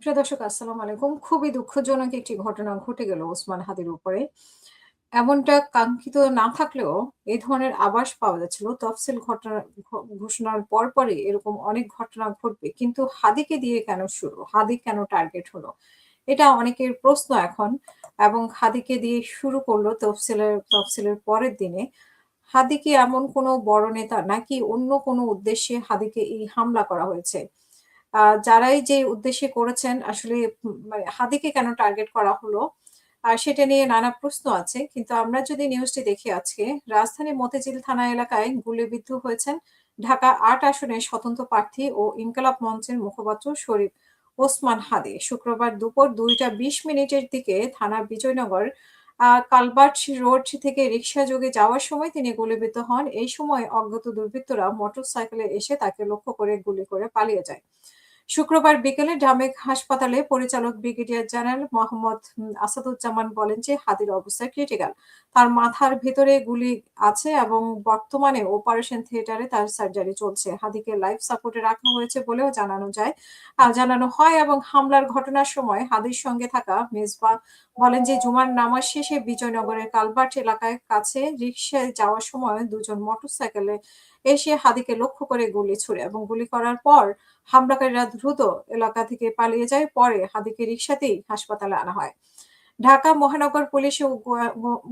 প্রিয় দর্শক আসসালামু আলাইকুম। খুবই দুঃখজনক একটি ঘটনা ঘটে গেল ওসমান হাদির উপরে। এমনটা কাঙ্ক্ষিত না থাকলেও এই ধরনের আভাস পাওয়া যাচ্ছিল। তফসিল ঘটনা ঘোষণার পরপরই এরকম অনেক ঘটনা ঘটবে। কিন্তু হাদিকে দিয়ে কেন শুরু? হাদি কেন টার্গেট হলো? এটা অনেকের প্রশ্ন এখন এবং হাদিকে দিয়ে শুরু করলো তফসিলের পরের দিনে। হাদি কি এমন কোনো বড় নেতা নাকি অন্য কোনো উদ্দেশ্যে হাদিকে এই হামলা করা হয়েছে? যারাই যে উদ্দেশ্যে করেছেন আসলে মানে হাদিকে কেন টার্গেট করা হলো? সেটা নিয়ে নানা প্রশ্ন আছে। কিন্তু আমরা যদি নিউজটি দেখি আজকে, রাজধানীর মতিঝিল থানা এলাকায় গুলিবিদ্ধ হয়েছেন ঢাকা ৮ আসনের স্বতন্ত্র প্রার্থী ও ইনকিলাব মঞ্চের মুখপাত্র শরীফ ওসমান হাদি। শুক্রবার দুপুর ২টা ২০ মিনিটের দিকে থানার বিজয়নগর কালভার্ট রোড থেকে রিকশাযোগে যাওয়ার সময় তিনি গুলিবিদ্ধ হন। এই সময় অজ্ঞাত দুর্বৃত্তরা মোটরসাইকেলে এসে তাকে লক্ষ্য করে গুলি করে পালিয়ে যায়। শুক্রবার বিকেলে ঢামেক হাসপাতালে পরিচালক ব্রিগেডিয়ার জেনারেল মোহাম্মদ আসাদুজ্জামান বলেন যে হাদির অবস্থা ক্রিটিক্যাল। তার মাথার ভেতরে গুলি আছে এবং বর্তমানে অপারেশন থিয়েটারে তার সার্জারি চলছে। হাদিকে লাইফ সাপোর্টে রাখা হয়েছে বলেও জানানো হয় এবং হামলার ঘটনার সময় হাদির সঙ্গে থাকা মেজবা বলেন যে জুমার নামাজ শেষে বিজয়নগরের কালভার্ট এলাকায় কাছে রিকশায় যাওয়ার সময় দুজন মোটরসাইকেলে এসে হাদিকে লক্ষ্য করে গুলি ছোড়ে এবং গুলি করার পর হামলাকারীরা দ্রুত এলাকা থেকে পালিয়ে যায়। পরে হাদিকে রিকশাতেই হাসপাতালে আনা হয়। ঢাকা মহানগর পুলিশ ও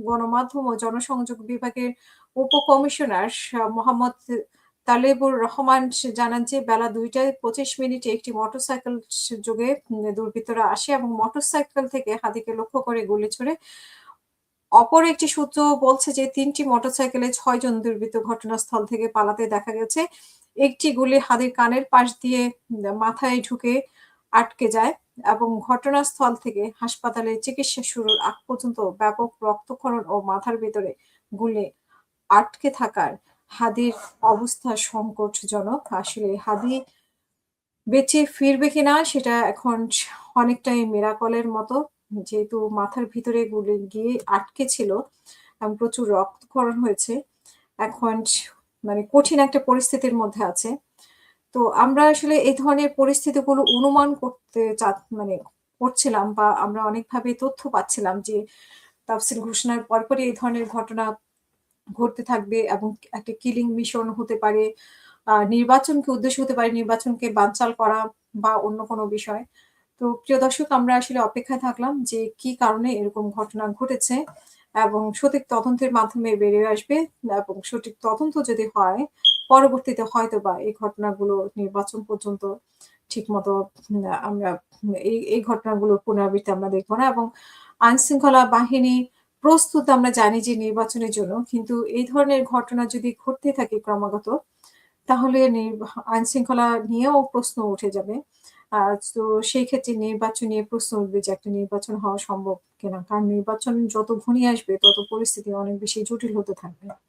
গণমাধ্যম ও জনসংযোগ বিভাগের উপকমিশনার মোহাম্মদ তালেবুর রহমান জানান যে বেলা ২টা ২৫ মিনিটে একটি মোটরসাইকেল যোগে দুর্বৃত্তরা আসে এবং মোটরসাইকেল থেকে হাদিকে লক্ষ্য করে গুলি ছোড়ে। অপর একটি সূত্র বলছে যে ৩টি মোটরসাইকেলে ৬ জন দুর্বৃত্ত ঘটনাস্থল থেকে পালাতে দেখা গেছে। একটি গুলি হাদির কানের পাশ দিয়ে মাথায় ঢুকে আটকে যায় এবং ঘটনাস্থল থেকে হাসপাতালে চিকিৎসা শুরুর আগ পর্যন্ত ব্যাপক রক্তক্ষরণ ও মাথার ভেতরে গুলি আটকে থাকার হাদির অবস্থা সংকটজনক। আসলে হাদি বেঁচে ফিরবে কিনা সেটা এখন অনেকটাই মিরাকলের মতো। যেহেতু মাথার ভিতরে গুলি গিয়ে আটকে ছিল এবং প্রচুর রক্তক্ষরণ হয়েছে। এখন মানে কঠিন একটা পরিস্থিতির মধ্যে আছে। তো আমরা আসলে এই ধরনের পরিস্থিতিগুলো অনুমান করতে মানে করছিলাম বা আমরা অনেকভাবে তথ্য পাচ্ছিলাম যে তাফসীর ঘোষণার পরপরই এই ধরনের ঘটনা ঘটতে থাকবে এবং একটা কিলিং মিশন হতে পারে। নির্বাচনকে উদ্দেশ্য হতে পারে, নির্বাচনকে বানচাল করা বা অন্য কোনো বিষয়। তো প্রিয় দর্শক আমরা আসলে অপেক্ষায় থাকলাম যে কি কারণে এরকম ঘটনা ঘটেছে এবং সঠিক তদন্তের মাধ্যমে বেরিয়ে আসবে এবং সঠিক তদন্ত যদি হয়, পরবর্তীতে হয়তোবা এই ঘটনাগুলো নির্বাচন পর্যন্ত ঠিকমতো আমরা এই ঘটনাগুলোর পুনরাবৃত্তি আমরা দেখব না এবং আইনশৃঙ্খলা বাহিনী প্রস্তুত আমরা জানি যে নির্বাচনের জন্য। কিন্তু এই ধরনের ঘটনা যদি ঘটতে থাকে ক্রমাগত তাহলে আইনশৃঙ্খলা নিয়েও প্রশ্ন উঠে যাবে। তো সেই ক্ষেত্রে নির্বাচন নিয়ে প্রশ্ন উঠবে যে একটা নির্বাচন হওয়া সম্ভব কিনা? কারণ নির্বাচন যত ঘনিয়ে আসবে তত পরিস্থিতি অনেক বেশি জটিল হতে থাকবে।